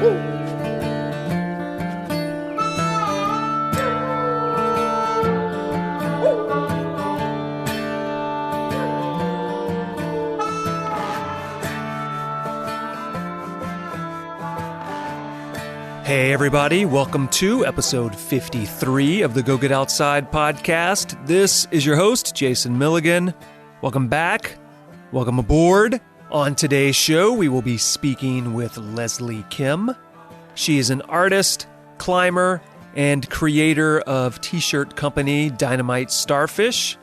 Hey everybody, welcome to episode 53 of the Go Get Outside podcast. This is your host, Jason Milligan. Welcome back. Welcome aboard. On today's show, we will be speaking with Leslie Kim. She is an artist, climber, and creator of t-shirt company Dynamite Starfish.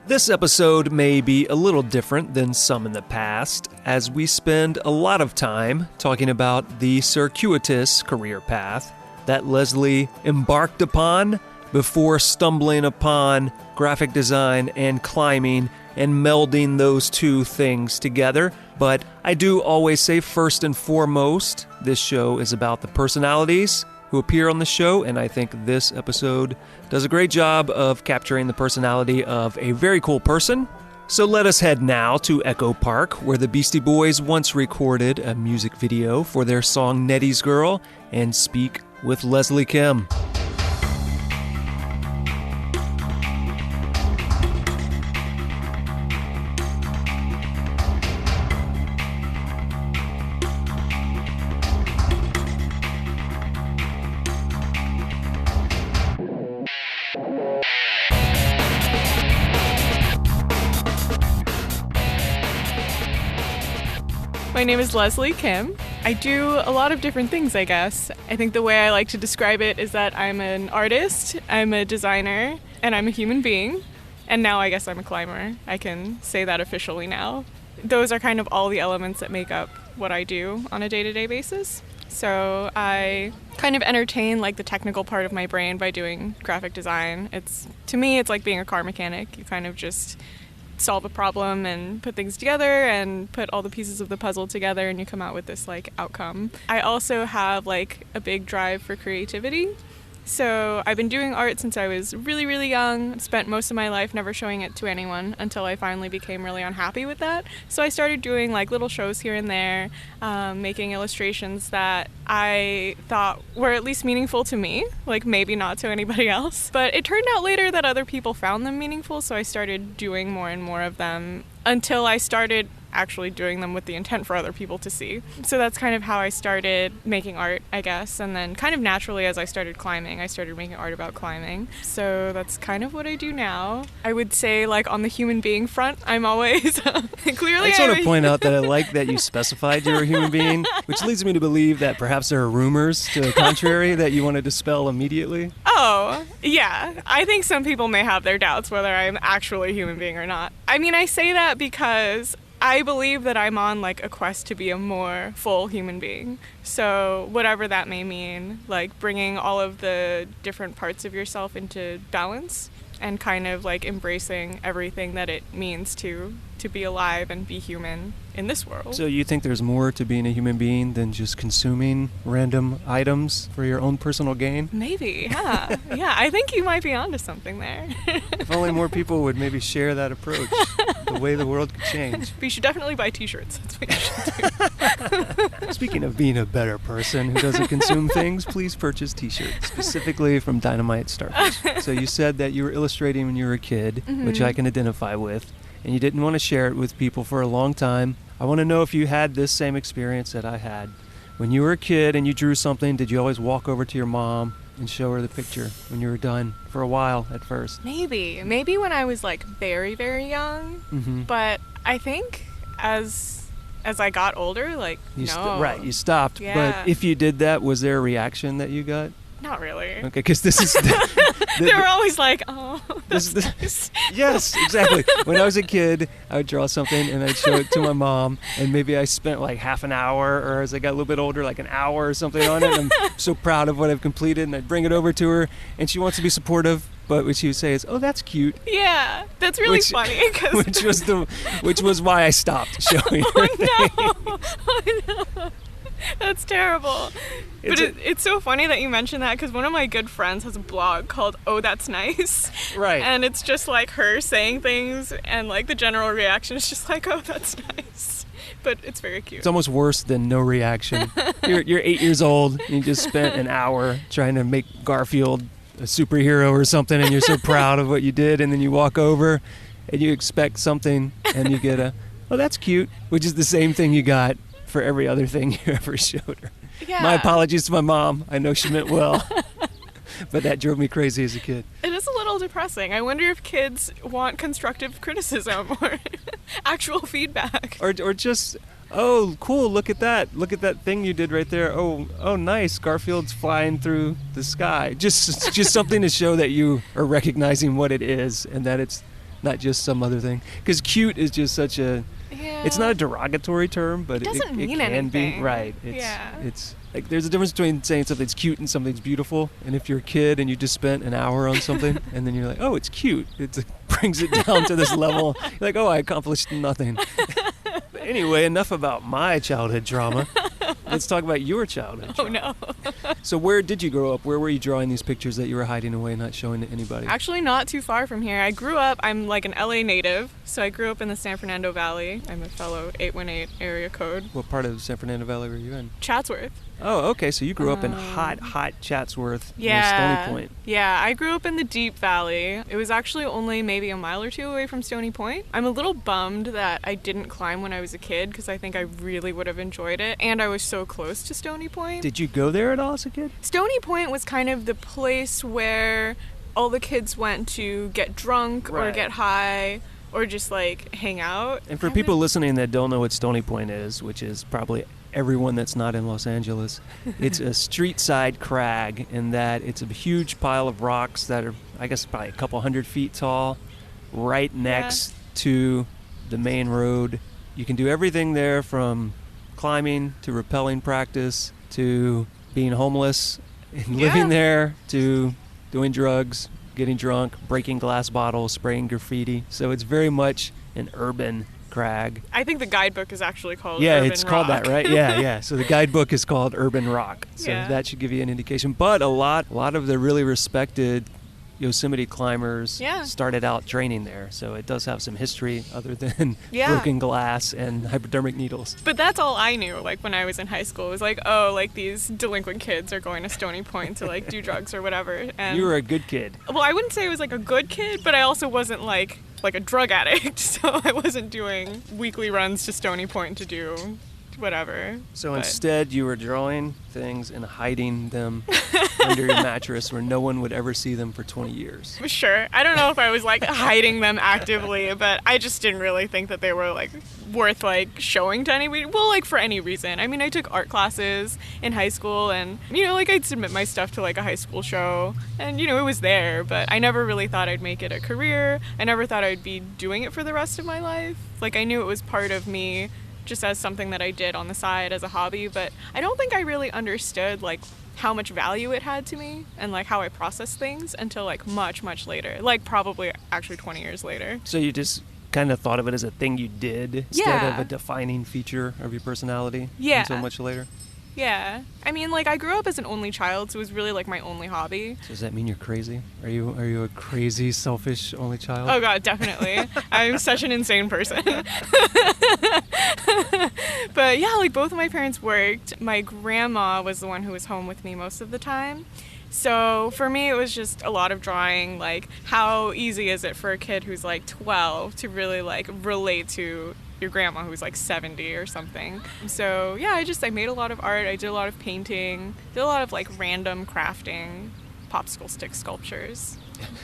This episode may be a little different than some in the past, as we spend a lot of time talking about the circuitous career path that Leslie embarked upon before stumbling upon graphic design and climbing and melding those two things together. But I do always say first and foremost, this show is about the personalities who appear on the show, and I think this episode does a great job of capturing the personality of a very cool person. So let us head now to Echo Park, where the Beastie Boys once recorded a music video for their song Nettie's Girl, and speak with Leslie Kim. My name is Leslie Kim. I do a lot of different things, I guess. I think the way I like to describe it is that I'm an artist, I'm a designer, and I'm a human being. And now I guess I'm a climber. I can say that officially now. Those are kind of all the elements that make up what I do on a day-to-day basis. So I kind of entertain like the technical part of my brain by doing graphic design. To me, it's like being a car mechanic. You kind of just solve a problem and put things together and put all the pieces of the puzzle together and you come out with this like outcome. I also have like a big drive for creativity. So I've been doing art since I was really, really young. Spent most of my life never showing it to anyone until I finally became really unhappy with that. So I started doing like little shows here and there, making illustrations that I thought were at least meaningful to me, like maybe not to anybody else. But it turned out later that other people found them meaningful, so I started doing more and more of them until I started actually doing them with the intent for other people to see. So that's kind of how I started making art, I guess. And then kind of naturally as I started climbing, I started making art about climbing. So that's kind of what I do now. I would say like on the human being front, I'm always clearly I just want to point out that I like that you specified you're a human being, which leads me to believe that perhaps there are rumors to the contrary that you want to dispel immediately. Oh, yeah. I think some people may have their doubts whether I'm actually a human being or not. I mean, I say that because I believe that I'm on like a quest to be a more full human being. So whatever that may mean, like bringing all of the different parts of yourself into balance and kind of like embracing everything that it means to be alive and be human in this world. So you think there's more to being a human being than just consuming random items for your own personal gain? Maybe, yeah. Yeah, I think you might be onto something there. If only more people would maybe share that approach, the way the world could change. But you should definitely buy t-shirts. That's what you should do. Speaking of being a better person who doesn't consume things, please purchase t-shirts, specifically from Dynamite Starfish. So you said that you were illustrating when you were a kid, which I can identify with, and you didn't want to share it with people for a long time. I want to know if you had this same experience that I had. When you were a kid and you drew something, did you always walk over to your mom and show her the picture when you were done for a while at first? Maybe when I was like very, very young. But I think as I got older, like, no. Right, you stopped. Yeah. But if you did that, was there a reaction that you got? Not really. Okay, because this is... They were always like, oh, that's nice. Yes, exactly. When I was a kid, I would draw something and I'd show it to my mom, and maybe I spent like half an hour, or as I got a little bit older, like an hour or something on it. And I'm so proud of what I've completed, and I'd bring it over to her, and she wants to be supportive, but what she would say is, "Oh, that's cute." Yeah, that's really funny. Which was why I stopped showing her. Oh no! That's terrible. It's so funny that you mentioned that, because one of my good friends has a blog called Oh That's Nice. Right. And it's just like her saying things, and like the general reaction is just like, oh, that's nice. but it's very cute. It's almost worse than no reaction. You're 8 years old, and you just spent an hour trying to make Garfield a superhero or something, and you're so proud of what you did, and then you walk over, and you expect something, and you get oh, that's cute, which is the same thing you got for every other thing you ever showed her. Yeah. My apologies to my mom. I know she meant well. But that drove me crazy as a kid. It is a little depressing. I wonder if kids want constructive criticism or actual feedback. Or just, oh, cool, look at that. Look at that thing you did right there. Oh, nice. Garfield's flying through the sky. Just something to show that you are recognizing what it is and that it's not just some other thing. Because cute is just such a... Yeah. It's not a derogatory term, but it doesn't mean can anything. Be. Right. It's like there's a difference between saying something's cute and something's beautiful. And if you're a kid and you just spent an hour on something and then you're like, oh, it's cute. It brings it down to this level. You're like, oh, I accomplished nothing. But anyway, enough about my childhood drama. Let's talk about your childhood drama. Oh, no. So where did you grow up? Where were you drawing these pictures that you were hiding away, not showing to anybody? Actually, not too far from here. I'm like an LA native, so I grew up in the San Fernando Valley. I'm a fellow 818 area code. What part of San Fernando Valley were you in? Chatsworth. Oh, okay. So you grew up in hot Chatsworth, yeah, near Stony Point. Yeah, I grew up in the Deep Valley. It was actually only maybe a mile or two away from Stony Point. I'm a little bummed that I didn't climb when I was a kid because I think I really would have enjoyed it. And I was so close to Stony Point. Did you go there at all as a kid? Stony Point was kind of the place where all the kids went to get drunk or get high or just like hang out. And for people listening that don't know what Stony Point is, which is probably everyone that's not in Los Angeles, it's a street-side crag in that it's a huge pile of rocks that are, I guess, probably a couple 100 feet tall, right next to the main road. You can do everything there from climbing to rappelling practice to being homeless and living there to doing drugs, getting drunk, breaking glass bottles, spraying graffiti. So it's very much an urban crag. I think the guidebook is actually called Urban Rock. Called that, right? Yeah. So the guidebook is called Urban Rock. So that should give you an indication. But a lot of the really respected Yosemite climbers started out training there. So it does have some history other than broken glass and hypodermic needles. But that's all I knew, like, when I was in high school. It was like, oh, like, these delinquent kids are going to Stony Point to, like, do drugs or whatever. And you were a good kid. Well, I wouldn't say I was, like, a good kid, but I also wasn't, like a drug addict. So I wasn't doing weekly runs to Stony Point to do whatever. So instead you were drawing things and hiding them under your mattress where no one would ever see them for 20 years. Sure. I don't know if I was like hiding them actively, but I just didn't really think that they were like worth like showing to anybody. Well, like for any reason. I mean, I took art classes in high school and, you know, like I'd submit my stuff to like a high school show and, you know, it was there, but I never really thought I'd make it a career. I never thought I'd be doing it for the rest of my life. Like I knew it was part of me just as something that I did on the side as a hobby, but I don't think I really understood like how much value it had to me and like how I processed things until like much, much later, like probably actually 20 years later. So you just kind of thought of it as a thing you did instead of a defining feature of your personality until much later? Yeah. I mean, like, I grew up as an only child, so it was really, like, my only hobby. So does that mean you're crazy? Are you a crazy, selfish only child? Oh, God, definitely. I'm such an insane person. But, yeah, like, both of my parents worked. My grandma was the one who was home with me most of the time. So for me, it was just a lot of drawing, like, how easy is it for a kid who's, like, 12 to really, like, relate to your grandma who's like 70 or something. So yeah, I made a lot of art. I did a lot of painting, did a lot of like random crafting, popsicle stick sculptures.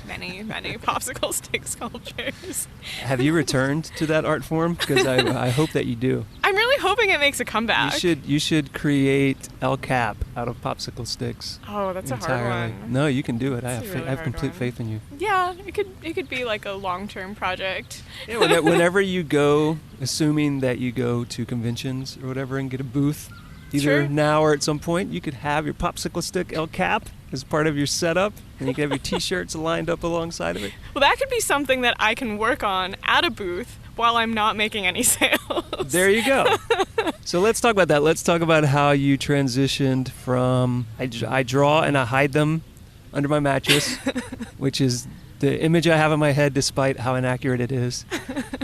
Many popsicle stick sculptures. Have you returned to that art form? Because I hope that you do. I'm really hoping it makes a comeback. You should create El Cap out of popsicle sticks. Oh, that's entirely. A hard one. No, you can do it. I have complete faith in you. Yeah, it could be like a long-term project. Yeah, whenever you go, assuming that you go to conventions or whatever and get a booth, either now or at some point, you could have your popsicle stick El Cap as part of your setup, and you can have your t-shirts lined up alongside of it. Well, that could be something that I can work on at a booth while I'm not making any sales. There you go. So let's talk about that. Let's talk about how you transitioned from I draw and I hide them under my mattress, which is the image I have in my head, despite how inaccurate it is,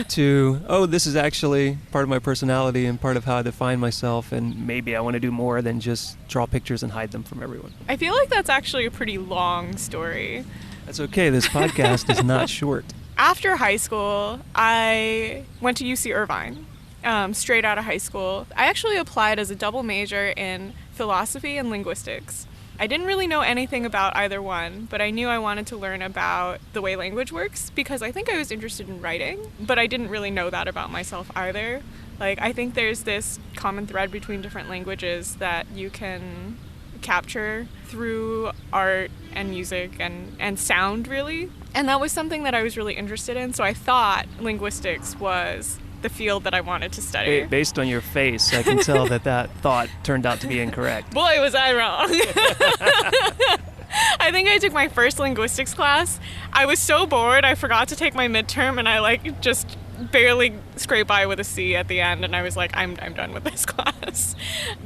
to, oh, this is actually part of my personality and part of how I define myself, and maybe I want to do more than just draw pictures and hide them from everyone. I feel like that's actually a pretty long story. That's okay. This podcast is not short. After high school, I went to UC Irvine, straight out of high school. I actually applied as a double major in philosophy and linguistics. I didn't really know anything about either one, but I knew I wanted to learn about the way language works because I think I was interested in writing, but I didn't really know that about myself either. Like, I think there's this common thread between different languages that you can capture through art and music and sound, really. And that was something that I was really interested in, so I thought linguistics was the field that I wanted to study. Based on your face, I can tell that thought turned out to be incorrect. Boy, was I wrong. I think I took my first linguistics class. I was so bored, I forgot to take my midterm, and I just barely scraped by with a C at the end, and I was like, I'm done with this class.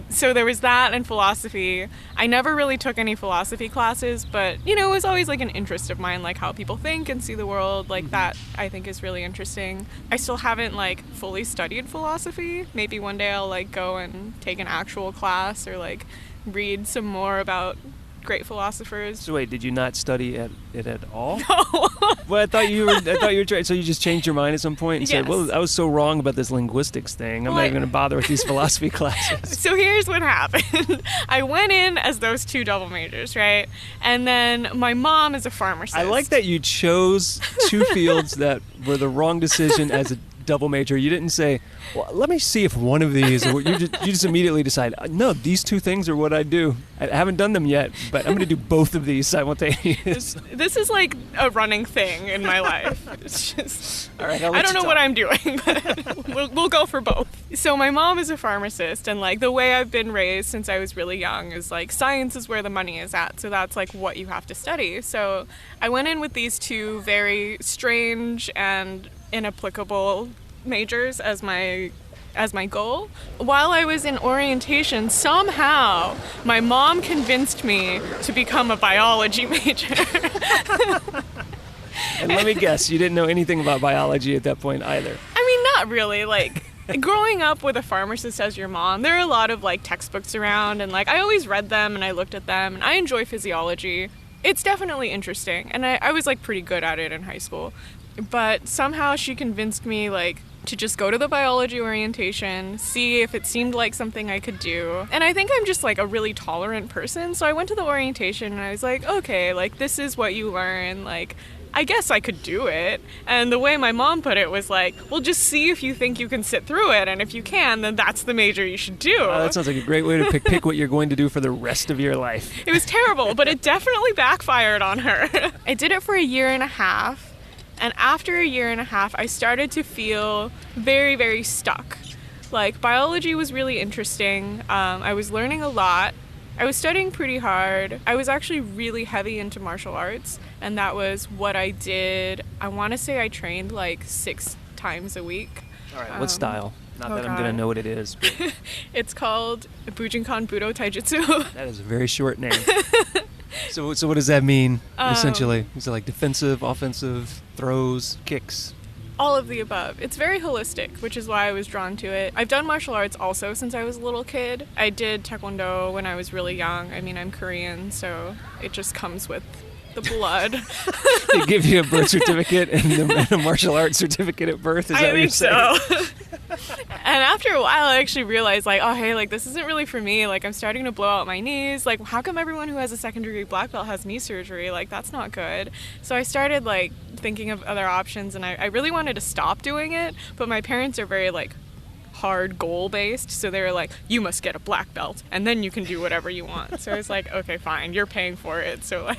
So there was that and philosophy. I never really took any philosophy classes, but, it was always an interest of mine, how people think and see the world, that I think is really interesting. I still haven't, fully studied philosophy. Maybe one day I'll, go and take an actual class or, read some more about great philosophers. So wait, did you not study it at all? No. Well, I thought you were trying. So you just changed your mind at some point and said, "Well, I was so wrong about this linguistics thing. I'm not even going to bother with these philosophy classes." So here's what happened. I went in as those two double majors, right? And then my mom is a pharmacist. I like that you chose two fields that were the wrong decision as a double major. You didn't say, well, let me see if one of these, or you just immediately decide, no, these two things are what I do. I haven't done them yet, but I'm going to do both of these simultaneously. This is a running thing in my life. It's just, all right, I don't know what I'm doing, but we'll go for both. So my mom is a pharmacist, and the way I've been raised since I was really young is science is where the money is at. So that's what you have to study. So I went in with these two very strange and inapplicable majors as my goal. While I was in orientation, somehow my mom convinced me to become a biology major. And let me guess, you didn't know anything about biology at that point either. I mean, not really. Growing up with a pharmacist as your mom, there are a lot of textbooks around, and I always read them and I looked at them, and I enjoy physiology. It's definitely interesting, and I was pretty good at it in high school. But somehow she convinced me to just go to the biology orientation, see if it seemed like something I could do. And I think I'm just a really tolerant person, so I went to the orientation and I was like, okay, this is what you learn, I guess I could do it. And the way my mom put it was well, just see if you think you can sit through it, and if you can, then that's the major you should do. That sounds like a great way to pick what you're going to do for the rest of your life. It was terrible, but it definitely backfired on her. I did it for a year and a half. And after a year and a half, I started to feel very, very stuck. Biology was really interesting. I was learning a lot. I was studying pretty hard. I was actually really heavy into martial arts, and that was what I did. I want to say I trained 6 times a week. All right, what style? Not that I'm going to know what it is. But It's called Bujinkan Budo Taijutsu. that is a very short name. So what does that mean, essentially? Is it defensive, offensive, throws, kicks? All of the above. It's very holistic, which is why I was drawn to it. I've done martial arts also since I was a little kid. I did taekwondo when I was really young. I mean, I'm Korean, so it just comes with the blood. They give you a birth certificate and a martial arts certificate at birth? Is that what you're saying? I think so. And after a while, I actually realized, oh, hey, this isn't really for me. I'm starting to blow out my knees. How come everyone who has a second-degree black belt has knee surgery? That's not good. So I started, thinking of other options, and I really wanted to stop doing it, but my parents are very, hard goal-based, so they were like, you must get a black belt, and then you can do whatever you want. So I was like, okay, fine, you're paying for it, so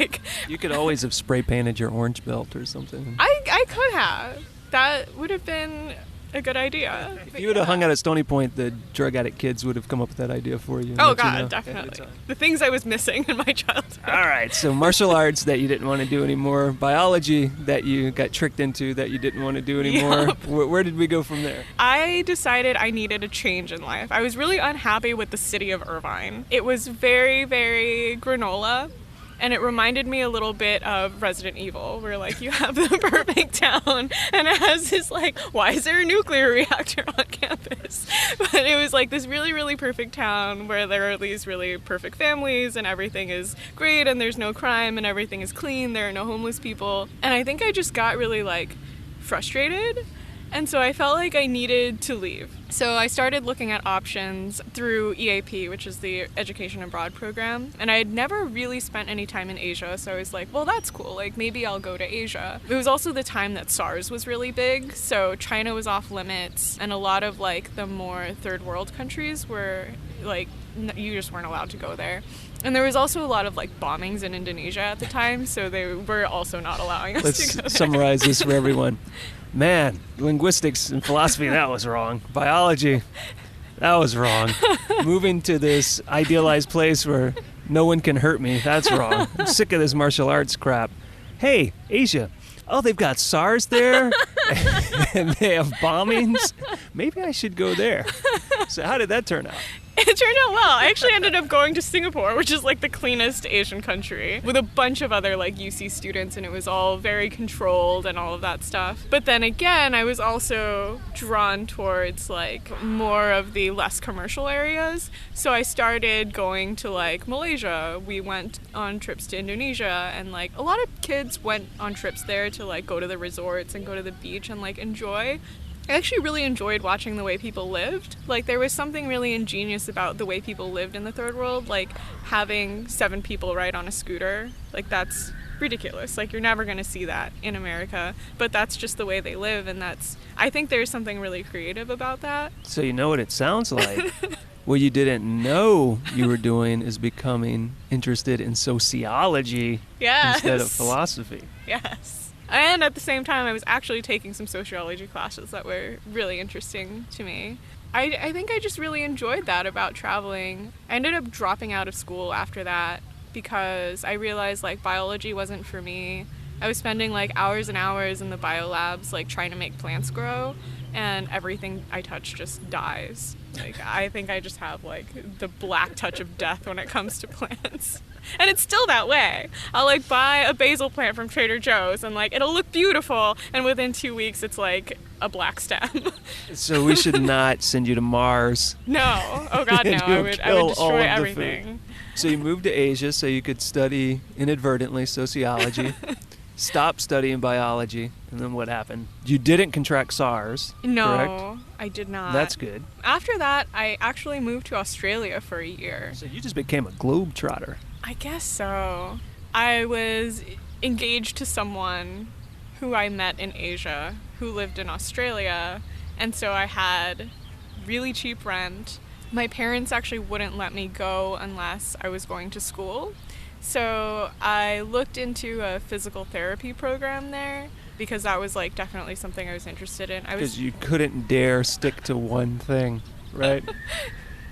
You could always have spray-painted your orange belt or something. I could have. That would have been a good idea. If you would have hung out at Stony Point, the drug addict kids would have come up with that idea for you. Oh, God, definitely. The things I was missing in my childhood. All right, so martial arts that you didn't want to do anymore, biology that you got tricked into that you didn't want to do anymore. Yep. Where did we go from there? I decided I needed a change in life. I was really unhappy with the city of Irvine. It was very, very granola. And it reminded me a little bit of Resident Evil, where like you have the perfect town and it has this like, why is there a nuclear reactor on campus? But it was like this really, really perfect town where there are these really perfect families and everything is great and there's no crime and everything is clean, there are no homeless people. And I think I just got really like frustrated. And so I felt like I needed to leave. So I started looking at options through EAP, which is the Education Abroad program. And I had never really spent any time in Asia, so I was like, well, that's cool. Like, maybe I'll go to Asia. It was also the time that SARS was really big, so China was off limits. And a lot of, like, the more third world countries were, like, you just weren't allowed to go there. And there was also a lot of, like, bombings in Indonesia at the time, so they were also not allowing us to go there. Let's summarize this for everyone. Man, linguistics and philosophy, that was wrong. Biology, that was wrong. Moving to this idealized place where no one can hurt me, that's wrong. I'm sick of this martial arts crap. Hey, Asia. Oh, they've got SARS there, and they have bombings. Maybe I should go there. So how did that turn out? It turned out well. I actually ended up going to Singapore, which is like the cleanest Asian country, with a bunch of other like UC students, and it was all very controlled and all of that stuff. But then again, I was also drawn towards like more of the less commercial areas. So I started going to like Malaysia. We went on trips to Indonesia, and like a lot of kids went on trips there to like go to the resorts and go to the beach and like enjoy. I actually really enjoyed watching the way people lived. Like, there was something really ingenious about the way people lived in the third world, like having 7 people ride on a scooter. Like, that's ridiculous. Like, you're never going to see that in America, but that's just the way they live, and I think there's something really creative about that. So you know what it sounds like. What you didn't know you were doing is becoming interested in sociology instead of philosophy. Yes. And at the same time, I was actually taking some sociology classes that were really interesting to me. I think I just really enjoyed that about traveling. I ended up dropping out of school after that because I realized like biology wasn't for me. I was spending like hours and hours in the biolabs like trying to make plants grow, and everything I touch just dies. Like, I think I just have like the black touch of death when it comes to plants. And it's still that way. I'll like buy a basil plant from Trader Joe's and like it'll look beautiful, and within 2 weeks it's like a black stem. So we should not send you to Mars. No. Oh God, no. I would destroy everything. So you moved to Asia so you could study inadvertently sociology. Stop studying biology, and then what happened? You didn't contract SARS, correct? I did not. That's good. After that, I actually moved to Australia for a year. So you just became a globetrotter. I guess so. I was engaged to someone who I met in Asia who lived in Australia, and so I had really cheap rent. My parents actually wouldn't let me go unless I was going to school. So I looked into a physical therapy program there because that was like definitely something I was interested in. Because you couldn't dare stick to one thing, right?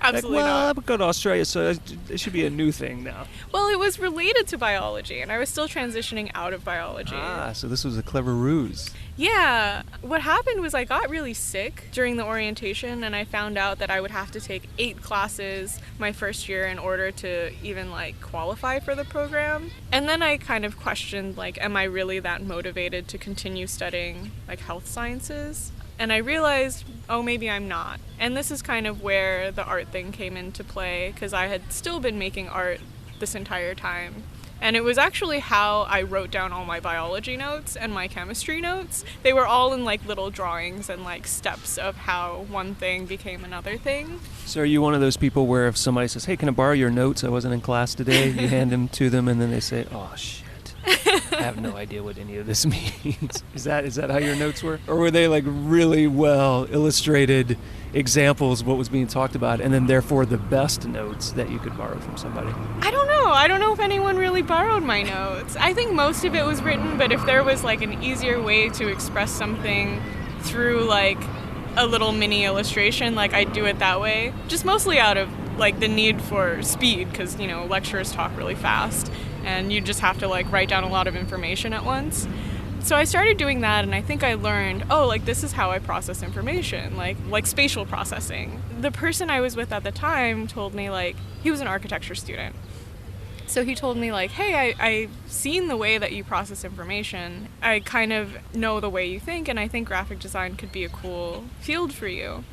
Absolutely like, well, not. I would go to Australia, so it should be a new thing now. Well, it was related to biology, and I was still transitioning out of biology. So this was a clever ruse. Yeah. What happened was I got really sick during the orientation, and I found out that I would have to take 8 classes my first year in order to even, like, qualify for the program. And then I kind of questioned, like, am I really that motivated to continue studying, like, health sciences? And I realized, oh, maybe I'm not. And this is kind of where the art thing came into play, because I had still been making art this entire time. And it was actually how I wrote down all my biology notes and my chemistry notes. They were all in like little drawings and like steps of how one thing became another thing. So are you one of those people where if somebody says, hey, can I borrow your notes? I wasn't in class today. You hand them to them and then they say, oh, shit. I have no idea what any of this means. Is that how your notes were? Or were they like really well illustrated examples of what was being talked about and then therefore the best notes that you could borrow from somebody? I don't know. I don't know if anyone really borrowed my notes. I think most of it was written, but if there was like an easier way to express something through like a little mini illustration, like I'd do it that way. Just mostly out of like the need for speed, because, you know, lecturers talk really fast and you just have to like write down a lot of information at once. So I started doing that, and I think I learned, oh, like this is how I process information, like spatial processing. The person I was with at the time told me, like, he was an architecture student, So he told me like, hey, I've seen the way that you process information. I kind of know the way you think, and I think graphic design could be a cool field for you.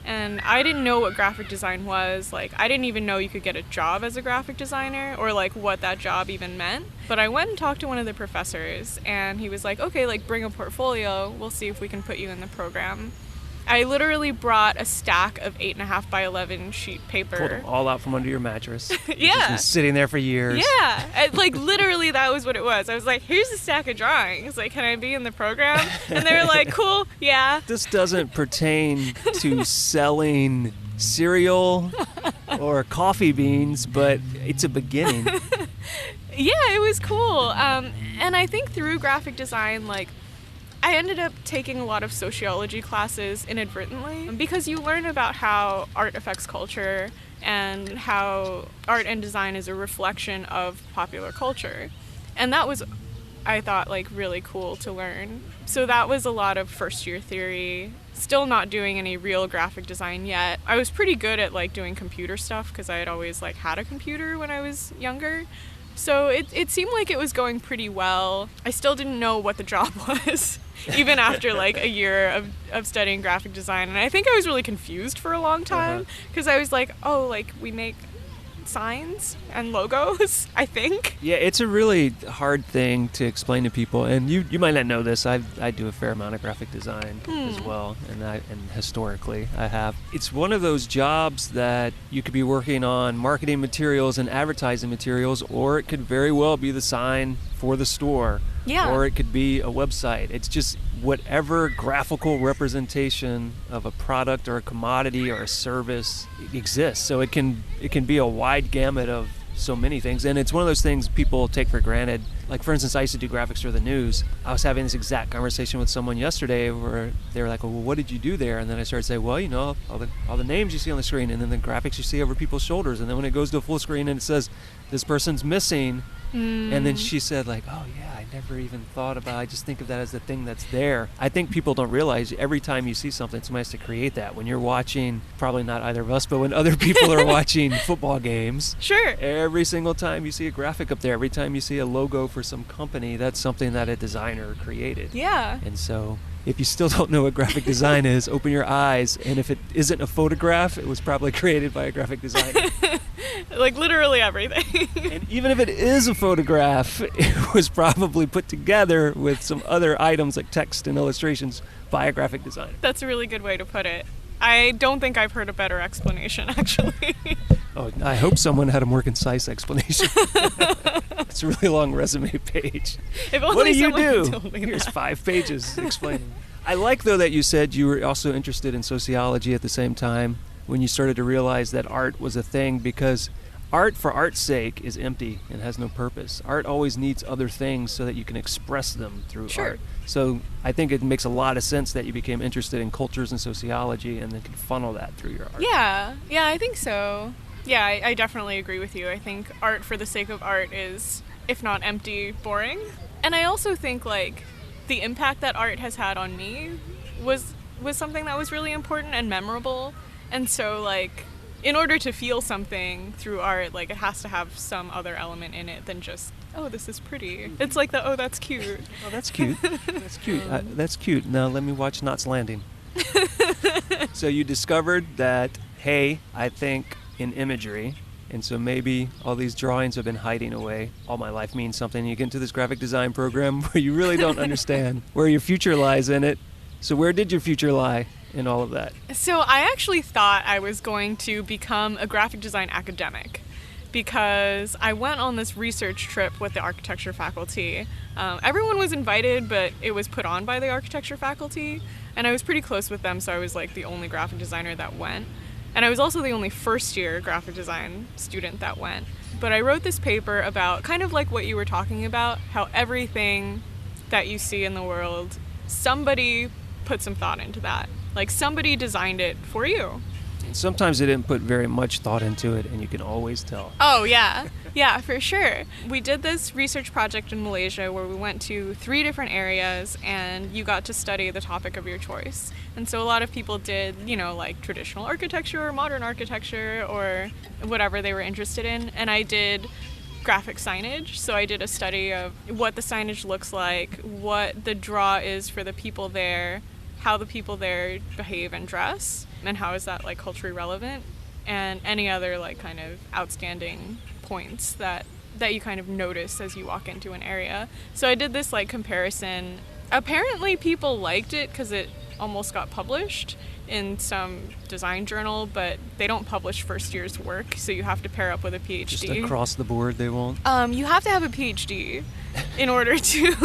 And I didn't know what graphic design was. Like, I didn't even know you could get a job as a graphic designer or like what that job even meant. But I went and talked to one of the professors, and he was like, okay, like bring a portfolio. We'll see if we can put you in the program. I literally brought a stack of 8.5 by 11 sheet paper. Pulled them all out from under your mattress. Yeah. Just been sitting there for years. Yeah. Like, literally, that was what it was. I was like, here's a stack of drawings. Like, can I be in the program? And they were like, cool, yeah. This doesn't pertain to selling cereal or coffee beans, but it's a beginning. Yeah, it was cool. And I think through graphic design, like, I ended up taking a lot of sociology classes inadvertently because you learn about how art affects culture and how art and design is a reflection of popular culture. And that was, I thought, like really cool to learn. So that was a lot of first year theory. Still not doing any real graphic design yet. I was pretty good at like doing computer stuff because I had always like had a computer when I was younger. So it seemed like it was going pretty well. I still didn't know what the job was, even after like a year of studying graphic design. And I think I was really confused for a long time because I was like, oh, like we make signs and logos, I think. Yeah, it's a really hard thing to explain to people, and you might not know this. I do a fair amount of graphic design as well, and historically I have. It's one of those jobs that you could be working on marketing materials and advertising materials, or it could very well be the sign for the store. Yeah. Or it could be a website. It's just whatever graphical representation of a product or a commodity or a service exists. So it can be a wide gamut of so many things. And it's one of those things people take for granted. Like, for instance, I used to do graphics for the news. I was having this exact conversation with someone yesterday where they were like, well, what did you do there? And then I started saying, well, you know, all the names you see on the screen, and then the graphics you see over people's shoulders. And then when it goes to a full screen and it says, this person's missing, and then she said, like, oh, yeah, I never even thought about it. I just think of that as the thing that's there. I think people don't realize every time you see something, somebody has to create that. When you're watching, probably not either of us, but when other people are watching football games, sure, every single time you see a graphic up there, every time you see a logo for some company, that's something that a designer created. Yeah. And so if you still don't know what graphic design is, open your eyes. And if it isn't a photograph, it was probably created by a graphic designer. Like literally everything. And even if it is a photograph, it was probably put together with some other items like text and illustrations by a graphic designer. That's a really good way to put it. I don't think I've heard a better explanation, actually. Oh, I hope someone had a more concise explanation. It's a really long resume page. If only what do you someone do? told me Here's that. 5 pages explaining. I like, though, that you said you were also interested in sociology at the same time when you started to realize that art was a thing, because art for art's sake is empty and has no purpose. Art always needs other things so that you can express them through art. So I think it makes a lot of sense that you became interested in cultures and sociology and then could funnel that through your art. Yeah, I think so. Yeah, I definitely agree with you. I think art for the sake of art is, if not empty, boring. And I also think, like, the impact that art has had on me was something that was really important and memorable. And so, like, in order to feel something through art, like, it has to have some other element in it than just, oh, this is pretty. It's like the, oh, that's cute. Oh, that's cute. That's cute. That's cute. Now let me watch Knots Landing. So you discovered that, hey, I think in imagery, and so maybe all these drawings have been hiding away. All my life means something. You get into this graphic design program where you really don't understand where your future lies in it. So where did your future lie in all of that? So I actually thought I was going to become a graphic design academic, because I went on this research trip with the architecture faculty. Everyone was invited, but it was put on by the architecture faculty, and I was pretty close with them, so I was like the only graphic designer that went. And I was also the only first-year graphic design student that went. But I wrote this paper about kind of like what you were talking about, how everything that you see in the world, somebody put some thought into that. Like, somebody designed it for you. And sometimes they didn't put very much thought into it, and you can always tell. Oh, yeah. Yeah, for sure. We did this research project in Malaysia where we went to 3 different areas, and you got to study the topic of your choice. And so a lot of people did, you know, like traditional architecture or modern architecture or whatever they were interested in. And I did graphic signage. So I did a study of what the signage looks like, what the draw is for the people there, how the people there behave and dress, and how is that like culturally relevant, and any other like kind of outstanding points that you kind of notice as you walk into an area. So I did this like comparison. Apparently people liked it because it almost got published in some design journal, but they don't publish first year's work, so you have to pair up with a PhD. Just across the board they won't? You have to have a PhD in order to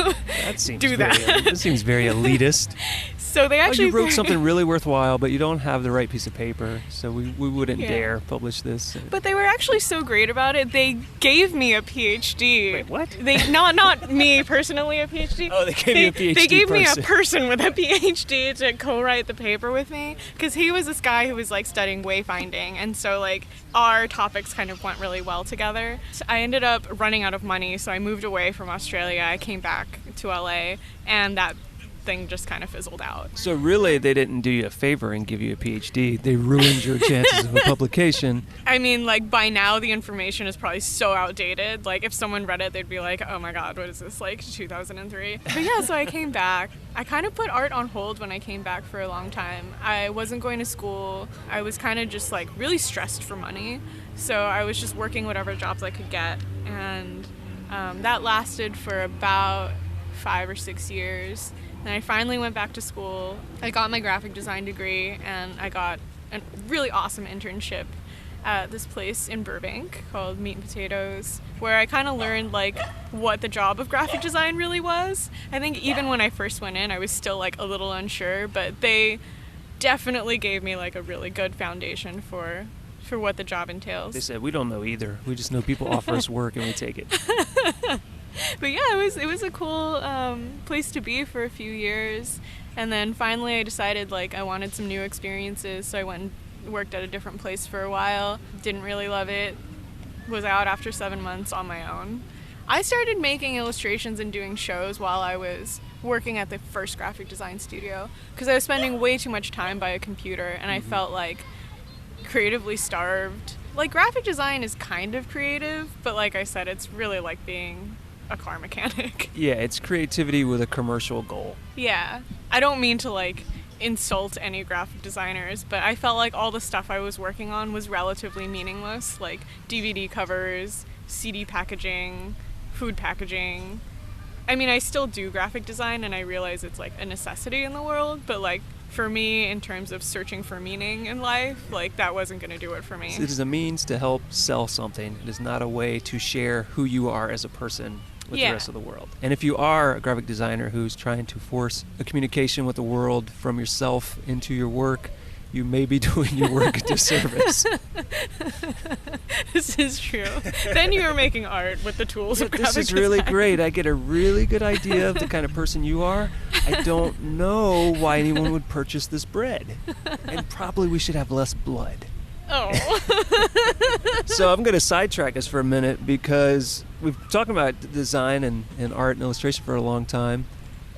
do that. That seems very elitist. So they actually... you wrote something really worthwhile, but you don't have the right piece of paper, so we wouldn't dare publish this. But they were actually so great about it, they gave me a PhD. Wait, what? They not me personally a PhD. Oh, they gave you a PhD They gave me a person. person with a PhD to co-write the paper with me, because he was this guy who was like studying wayfinding, and so like our topics kind of went really well together. So I ended up running out of money, so I moved away from Australia. I came back to LA, and that thing just kind of fizzled out. So really, they didn't do you a favor and give you a PhD. They ruined your chances of a publication. I mean, like, by now the information is probably so outdated. Like, if someone read it, they'd be like, oh my god, what is this, like 2003? But yeah, so I came back. I kind of put art on hold when I came back for a long time. I wasn't going to school. I was kind of just like really stressed for money. So I was just working whatever jobs I could get. And that lasted for about 5 or 6 years. And I finally went back to school. I got my graphic design degree, and I got a really awesome internship at this place in Burbank called Meat and Potatoes, where I kind of learned like what the job of graphic design really was. I think even when I first went in, I was still like a little unsure, but they definitely gave me like a really good foundation for what the job entails. They said, we don't know either. We just know people offer us work and we take it. But yeah, it was a cool place to be for a few years. And then finally I decided like I wanted some new experiences, so I went and worked at a different place for a while. Didn't really love it. Was out after 7 months on my own. I started making illustrations and doing shows while I was working at the first graphic design studio, because I was spending way too much time by a computer, and I felt like creatively starved. Like, graphic design is kind of creative, but like I said, it's really like being a car mechanic. Yeah, it's creativity with a commercial goal. Yeah. I don't mean to like insult any graphic designers, but I felt like all the stuff I was working on was relatively meaningless, like DVD covers, CD packaging, food packaging. I mean, I still do graphic design, and I realize it's like a necessity in the world, but like for me, in terms of searching for meaning in life, like that wasn't going to do it for me. It is a means to help sell something. It is not a way to share who you are as a person with the rest of the world. And if you are a graphic designer who's trying to force a communication with the world from yourself into your work, you may be doing your work a disservice. This is true. Then you are making art with the tools of graphic design. This is really great. I get a really good idea of the kind of person you are. I don't know why anyone would purchase this bread. And probably we should have less blood. Oh. So I'm going to sidetrack us for a minute, because we've talked about design and art and illustration for a long time.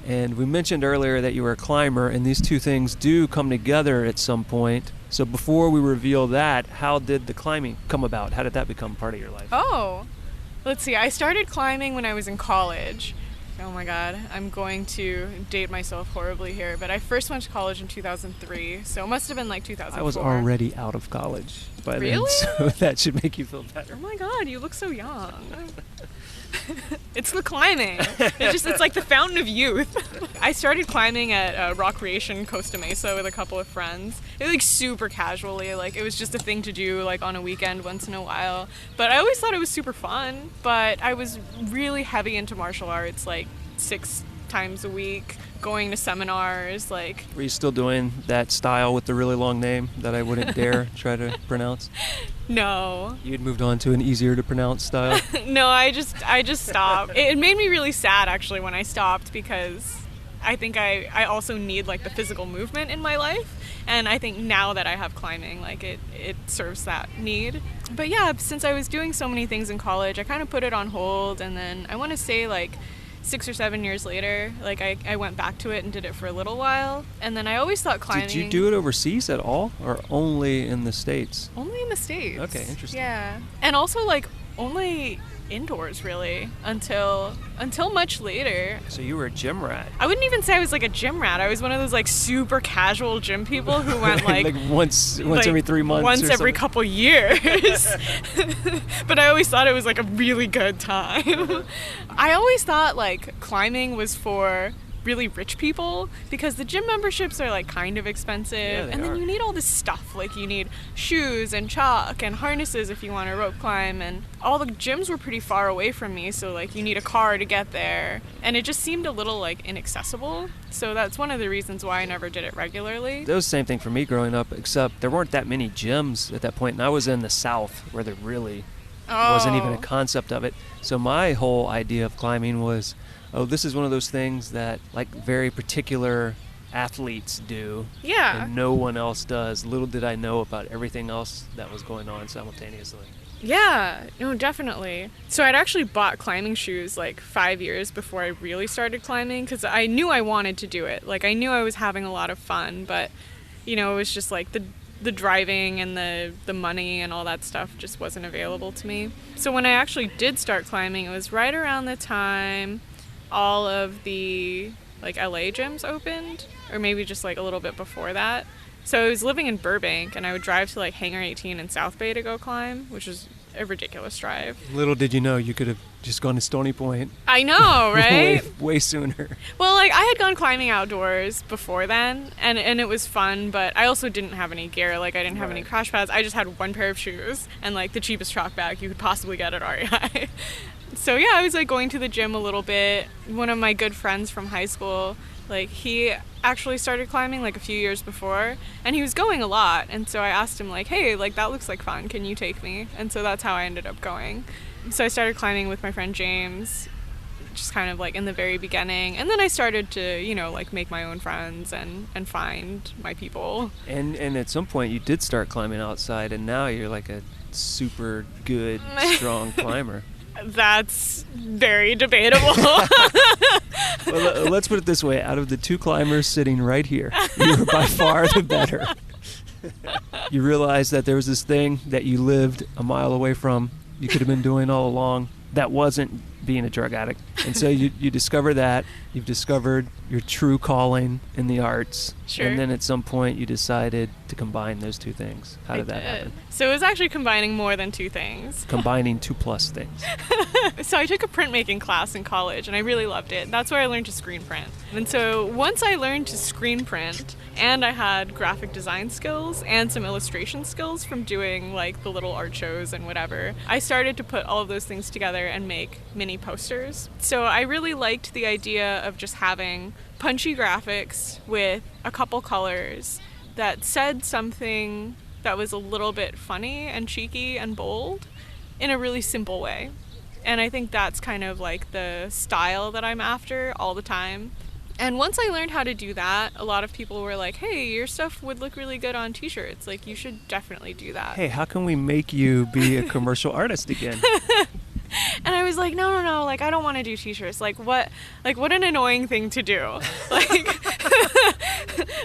And we mentioned earlier that you were a climber, and these two things do come together at some point. So before we reveal that, how did the climbing come about? How did that become part of your life? Oh, let's see. I started climbing when I was in college. Oh my god, I'm going to date myself horribly here, but I first went to college in 2003, so it must have been like 2004. I was already out of college by then, so that should make you feel better. Oh my god, you look so young. It's the climbing. It's like the fountain of youth. I started climbing at Recreation Costa Mesa with a couple of friends. It was like super casually, like it was just a thing to do like on a weekend once in a while. But I always thought it was super fun. But I was really heavy into martial arts, like 6 times a week, going to seminars, like... Were you still doing that style with the really long name that I wouldn't dare try to pronounce? No. You had moved on to an easier to pronounce style? No, I just stopped. It made me really sad, actually, when I stopped, because I think I also need, like, the physical movement in my life. And I think now that I have climbing, like, it serves that need. But yeah, since I was doing so many things in college, I kind of put it on hold. And then I want to say, like, 6 or 7 years later, like I went back to it and did it for a little while. And then I always thought climbing... Did you do it overseas at all, or only in the States? Only in the States. Okay, interesting. Yeah. And also, like, Only indoors, really, until much later. So you were a gym rat. I wouldn't even say I was like a gym rat. I was one of those like super casual gym people who went like once every 3 months. Once or every something. couple years. But I always thought it was like a really good time. I always thought like climbing was for really rich people because the gym memberships are like kind of expensive, and then you need all this stuff, like you need shoes and chalk and harnesses if you want to rope climb, and all the gyms were pretty far away from me, so like you need a car to get there, and it just seemed a little like inaccessible. So that's one of the reasons why I never did it regularly. It was the same thing for me growing up, except there weren't that many gyms at that point, and I was in the South where there really wasn't even a concept of it. So my whole idea of climbing was, oh, this is one of those things that like very particular athletes do. Yeah. And no one else does. Little did I know about everything else that was going on simultaneously. Yeah, no, definitely. So I'd actually bought climbing shoes like 5 years before I really started climbing because I knew I wanted to do it. Like I knew I was having a lot of fun, but you know, it was just like the driving and the money and all that stuff just wasn't available to me. So when I actually did start climbing, it was right around the time all of the like LA gyms opened, or maybe just like a little bit before that. So I was living in Burbank, and I would drive to like Hangar 18 in South Bay to go climb, which was a ridiculous drive. Little did you know you could have just gone to Stony Point. I know, right? way sooner. Well, like I had gone climbing outdoors before then, and it was fun, but I also didn't have any gear. Like I didn't have any crash pads. I just had one pair of shoes and like the cheapest chalk bag you could possibly get at REI. So yeah, I was like going to the gym a little bit. One of my good friends from high school, like he actually started climbing like a few years before, and he was going a lot, and so I asked him like, hey, like that looks like fun, can you take me? And so that's how I ended up going. So I started climbing with my friend James, just kind of like in the very beginning, and then I started to, you know, like make my own friends and find my people. And at some point you did start climbing outside, and now you're like a super good, strong climber. That's very debatable. Well, let's put it this way. Out of the two climbers sitting right here, you were by far the better. You realized that there was this thing that you lived a mile away from, you could have been doing all along, that wasn't being a drug addict. And so you discover that. You've discovered your true calling in the arts. Sure. And then at some point you decided to combine those two things. How did that happen? So it was actually combining more than two things. Combining 2+ things. So I took a printmaking class in college, and I really loved it. That's where I learned to screen print. And so once I learned to screen print, and I had graphic design skills and some illustration skills from doing like the little art shows and whatever, I started to put all of those things together and make mini posters. So I really liked the idea of just having punchy graphics with a couple colors that said something that was a little bit funny and cheeky and bold in a really simple way. And I think that's kind of like the style that I'm after all the time. And once I learned how to do that, a lot of people were like, hey, your stuff would look really good on t-shirts. Like, you should definitely do that. Hey, how can we make you be a commercial artist again? And I was like, no, like, I don't want to do t-shirts. Like, what an annoying thing to do. Like,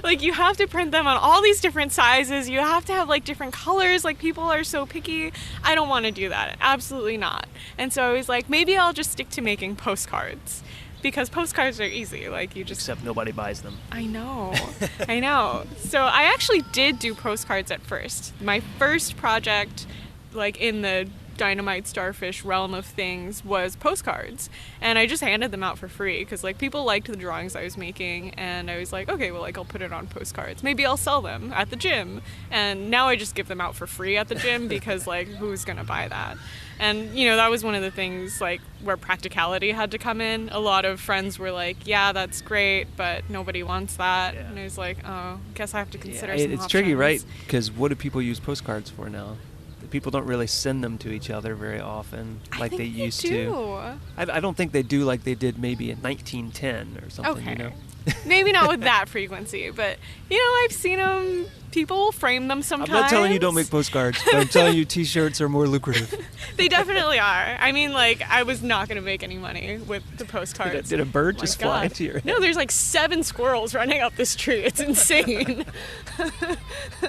like, you have to print them on all these different sizes. You have to have, like, different colors. Like, people are so picky. I don't want to do that. Absolutely not. And so I was like, maybe I'll just stick to making postcards. Because postcards are easy, like you just... Except nobody buys them. I know. So I actually did do postcards at first. My first project, like in the Dynamite Starfish realm of things, was postcards. And I just handed them out for free because like people liked the drawings I was making, and I was like, okay, well, like I'll put it on postcards. Maybe I'll sell them at the gym. And now I just give them out for free at the gym because like who's gonna buy that? And, you know, that was one of the things, like, where practicality had to come in. A lot of friends were like, yeah, that's great, but nobody wants that. Yeah. And I was like, oh, guess I have to consider some It's options. tricky, right? Because what do people use postcards for now? People don't really send them to each other very often like they used to. I I don't think they do like they did maybe in 1910 or something, okay. you know? Maybe not with that frequency, but, I've seen them. People frame them sometimes. I'm not telling you don't make postcards, but I'm telling you t-shirts are more lucrative. They definitely are. I mean, I was not going to make any money with the postcards. Did a bird just fly into your head? No, there's 7 squirrels running up this tree. It's insane.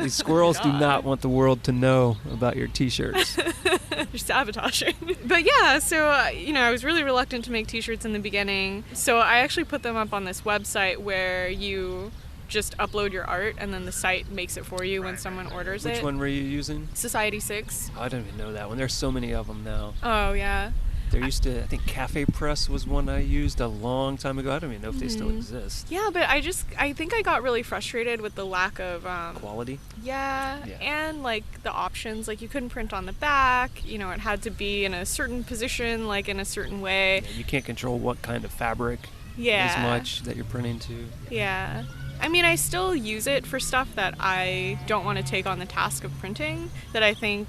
These squirrels do not want the world to know about your t-shirts. You're sabotaging. But yeah, so, I was really reluctant to make t-shirts in the beginning. So I actually put them up on this website where you just upload your art and then the site makes it for you when someone orders it. Which one were you using? Society 6. Oh, I don't even know that one. There's so many of them now. Oh, yeah. There used to, I think Cafe Press was one I used a long time ago. I don't even know if they still exist. Yeah, but I think I got really frustrated with the lack of quality. Yeah, and the options. You couldn't print on the back. It had to be in a certain position, in a certain way. Yeah, you can't control what kind of fabric as much that you're printing to. Yeah. I mean, I still use it for stuff that I don't want to take on the task of printing, that I think,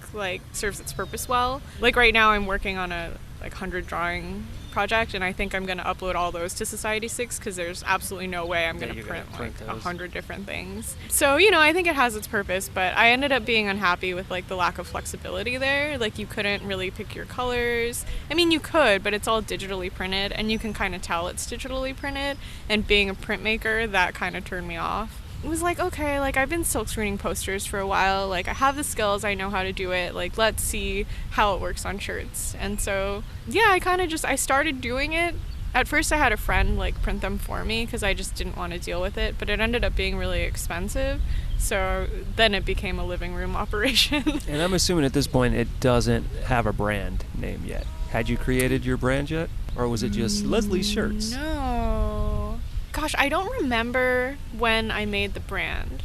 serves its purpose well. Right now I'm working on a, 100 drawing project, and I think I'm going to upload all those to Society 6 because there's absolutely no way I'm going to print 100 different things. So, I think it has its purpose, but I ended up being unhappy with, the lack of flexibility there. You couldn't really pick your colors. I mean, you could, but it's all digitally printed, and you can kind of tell it's digitally printed, and being a printmaker, that kind of turned me off. It was okay, I've been silk screening posters for a while, I have the skills, I know how to do it, let's see how it works on shirts. And so, yeah, I started doing it. At first I had a friend, print them for me, because I just didn't want to deal with it, but it ended up being really expensive, so then it became a living room operation. And I'm assuming at this point it doesn't have a brand name yet. Had you created your brand yet? Or was it just Leslie's Shirts? No. Gosh, I don't remember when I made the brand,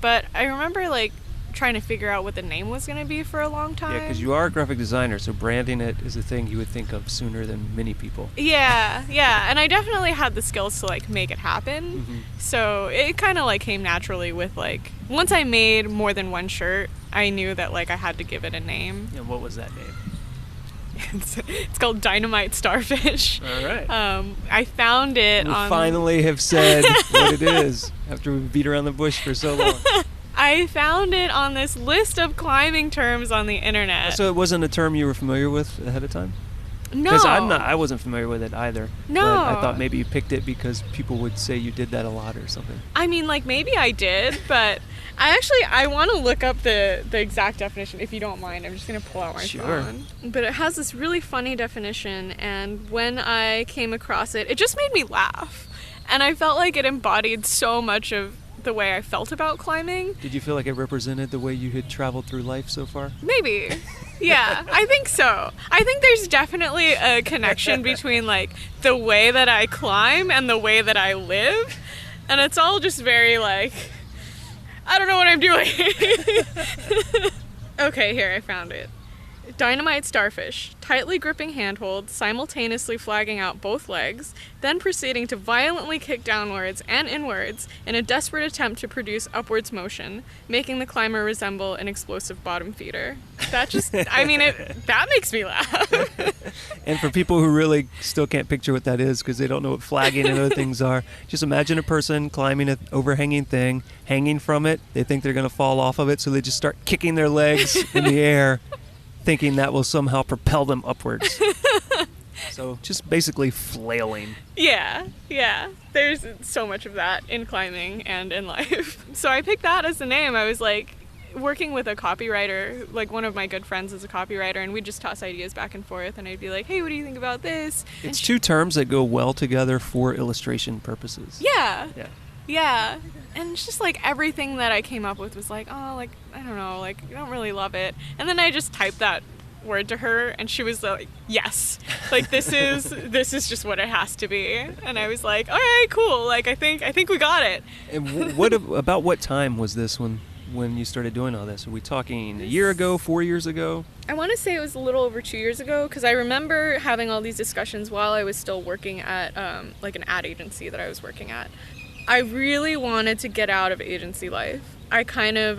but I remember trying to figure out what the name was going to be for a long time. Yeah, because you are a graphic designer, so branding it is a thing you would think of sooner than many people. Yeah, and I definitely had the skills to make it happen. Mm-hmm. So it kind of came naturally with once I made more than one shirt, I knew that I had to give it a name. And what was that name? It's called Dynamite Starfish. All right. I found it we finally have said what it is after we beat around the bush for so long. I found it on this list of climbing terms on the internet. So it wasn't a term you were familiar with ahead of time? No. Because I wasn't familiar with it either. No. But I thought maybe you picked it because people would say you did that a lot or something. I mean, maybe I did, but I want to look up the exact definition, if you don't mind. I'm just going to pull out my phone. But it has this really funny definition, and when I came across it, it just made me laugh. And I felt like it embodied so much of the way I felt about climbing. Did you feel like it represented the way you had traveled through life so far? Maybe. Yeah, I think so. I think there's definitely a connection between the way that I climb and the way that I live. And it's all just very I don't know what I'm doing. Okay, here, I found it. Dynamite Starfish, tightly gripping handhold, simultaneously flagging out both legs, then proceeding to violently kick downwards and inwards in a desperate attempt to produce upwards motion, making the climber resemble an explosive bottom feeder. That just, that makes me laugh. And for people who really still can't picture what that is because they don't know what flagging and other things are, just imagine a person climbing an overhanging thing, hanging from it. They think they're going to fall off of it, so they just start kicking their legs in the air, thinking that will somehow propel them upwards. So just basically flailing. Yeah. There's so much of that in climbing and in life. So I picked that as the name. I was working with a copywriter, one of my good friends is a copywriter, and we'd just toss ideas back and forth, and I'd be like, hey, what do you think about this? It's two terms that go well together for illustration purposes. Yeah. And it's just everything that I came up with was I don't know, I don't really love it. And then I just typed that word to her, and she was like, yes, this is just what it has to be. And I was like, all right, cool. I think we got it. And about what time was this when you started doing all this? Are we talking a year ago, 4 years ago? I want to say it was a little over 2 years ago, because I remember having all these discussions while I was still working at an ad agency that I was working at. I really wanted to get out of agency life. I kind of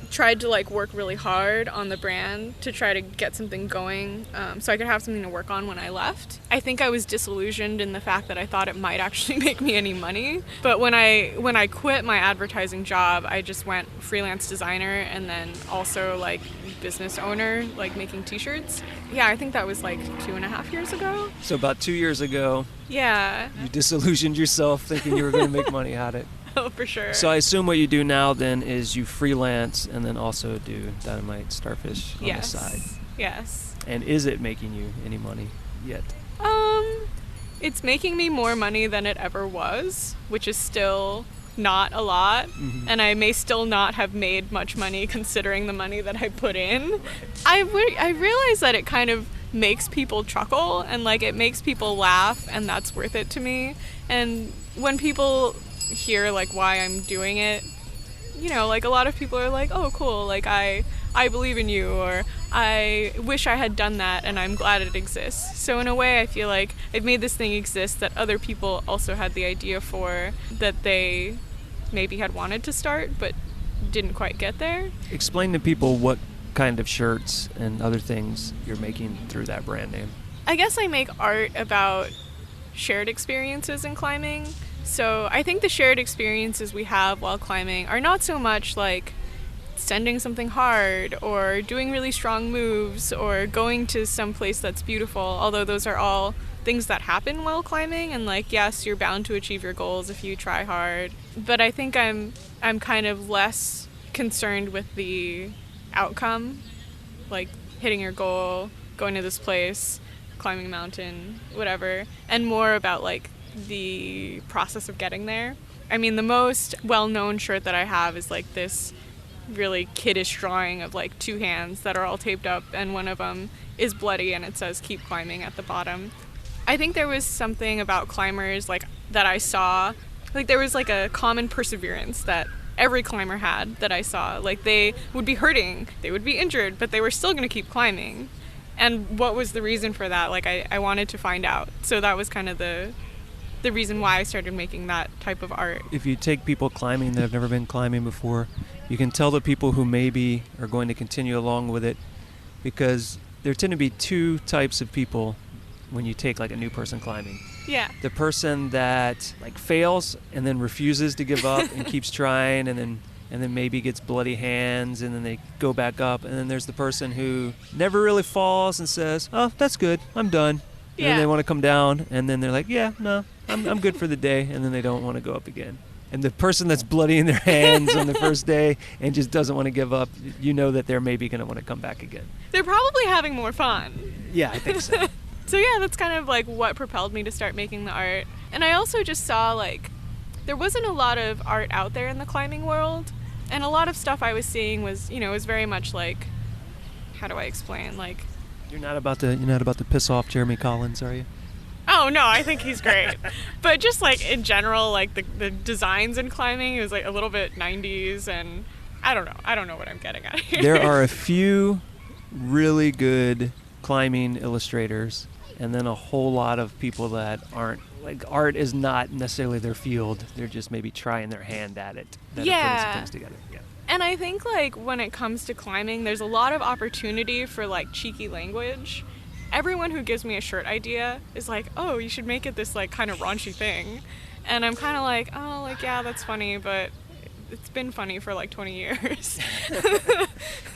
tried to like work really hard on the brand to try to get something going so I could have something to work on when I left. I think I was disillusioned in the fact that I thought it might actually make me any money. But when I quit my advertising job, I just went freelance designer and then also like business owner, like making t-shirts. Yeah, I think that was like 2.5 years ago. So about 2 years ago, yeah, you disillusioned yourself thinking you were going to make money at it. Oh, for sure. So I assume what you do now then is you freelance and then also do Dynamite Starfish on the side. Yes. And is it making you any money yet? It's making me more money than it ever was, which is still not a lot. Mm-hmm. And I may still not have made much money considering the money that I put in. I realize that it kind of makes people chuckle and like it makes people laugh, and that's worth it to me. And when people hear like why I'm doing it, you know, like a lot of people are like, oh cool, like I believe in you, or I wish I had done that and I'm glad it exists. So in a way I feel like I've made this thing exist that other people also had the idea for, that they maybe had wanted to start but didn't quite get there. Explain to people what kind of shirts and other things you're making through that brand name. I guess I make art about shared experiences in climbing. So I think the shared experiences we have while climbing are not so much like sending something hard or doing really strong moves or going to some place that's beautiful, although those are all things that happen while climbing, and like yes, you're bound to achieve your goals if you try hard. But I think I'm kind of less concerned with the outcome, like hitting your goal, going to this place, climbing a mountain, whatever, and more about like the process of getting there. I mean, the most well-known shirt that I have is like this really kiddish drawing of like two hands that are all taped up, and one of them is bloody and it says keep climbing at the bottom. I think there was something about climbers like that I saw, like there was like a common perseverance that every climber had that I saw. Like they would be hurting, they would be injured, but they were still going to keep climbing. And what was the reason for that? Like I wanted to find out. So that was kind of the reason why I started making that type of art. If you take people climbing that have never been climbing before, you can tell the people who maybe are going to continue along with it, because there tend to be two types of people when you take like a new person climbing. Yeah. The person that like fails and then refuses to give up and keeps trying, and then maybe gets bloody hands, and then they go back up. And then there's the person who never really falls and says, oh, that's good, I'm done. And then they want to come down, and then they're like, yeah, no, I'm good for the day, and then they don't want to go up again. And the person that's bloody in their hands on the first day and just doesn't want to give up, you know that they're maybe going to want to come back again. They're probably having more fun. Yeah, I think so. So yeah, that's kind of like what propelled me to start making the art. And I also just saw like there wasn't a lot of art out there in the climbing world, and a lot of stuff I was seeing was, you know, was very much like, how do I explain, like, You're not about to piss off Jeremy Collins, are you? Oh no, I think he's great. But just like in general, like the designs in climbing, it was like a little bit 90s, and I don't know what I'm getting at here. There are a few really good climbing illustrators, and then a whole lot of people that aren't, like, art is not necessarily their field. They're just maybe trying their hand at it. That are putting some things together. Yeah. And I think like when it comes to climbing, there's a lot of opportunity for like cheeky language. Everyone who gives me a shirt idea is like, oh, you should make it this like kind of raunchy thing. And I'm kind of like, oh, like, yeah, that's funny, but it's been funny for like 20 years.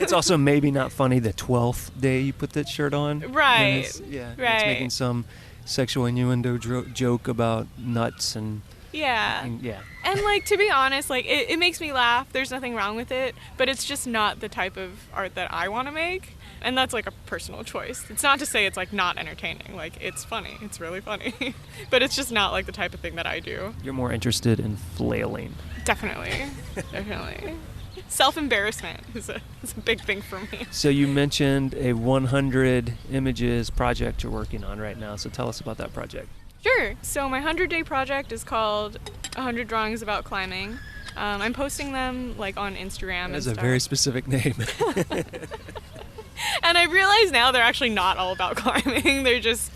It's also maybe not funny the 12th day you put that shirt on. Right. It's right. making some sexual innuendo joke about nuts and... Yeah. Yeah. And like, to be honest, like it makes me laugh. There's nothing wrong with it, but it's just not the type of art that I want to make. And that's like a personal choice. It's not to say it's like not entertaining. Like, it's funny. It's really funny. But it's just not like the type of thing that I do. You're more interested in flailing. Definitely. Definitely. Self-embarrassment is a big thing for me. So you mentioned a 100 images project you're working on right now. So tell us about that project. Sure. So my 100-day project is called 100 Drawings About Climbing. I'm posting them like on Instagram. That's a very specific name. And I realize now they're actually not all about climbing. They're just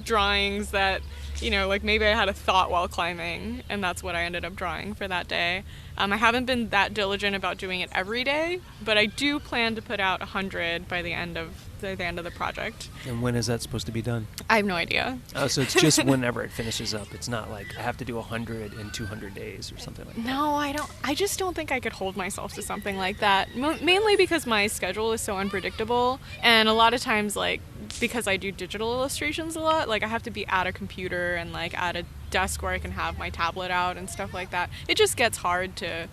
drawings that like maybe I had a thought while climbing, and that's what I ended up drawing for that day. I haven't been that diligent about doing it every day, but I do plan to put out 100 by the end of the project. And when is that supposed to be done? I have no idea. Oh, so it's just whenever it finishes up. It's not like I have to do 100 in 200 days or something like that. No, I don't. I just don't think I could hold myself to something like that. Mainly because my schedule is so unpredictable, and a lot of times, like, because I do digital illustrations a lot, like I have to be at a computer and like at a desk where I can have my tablet out and stuff like that. It just gets hard to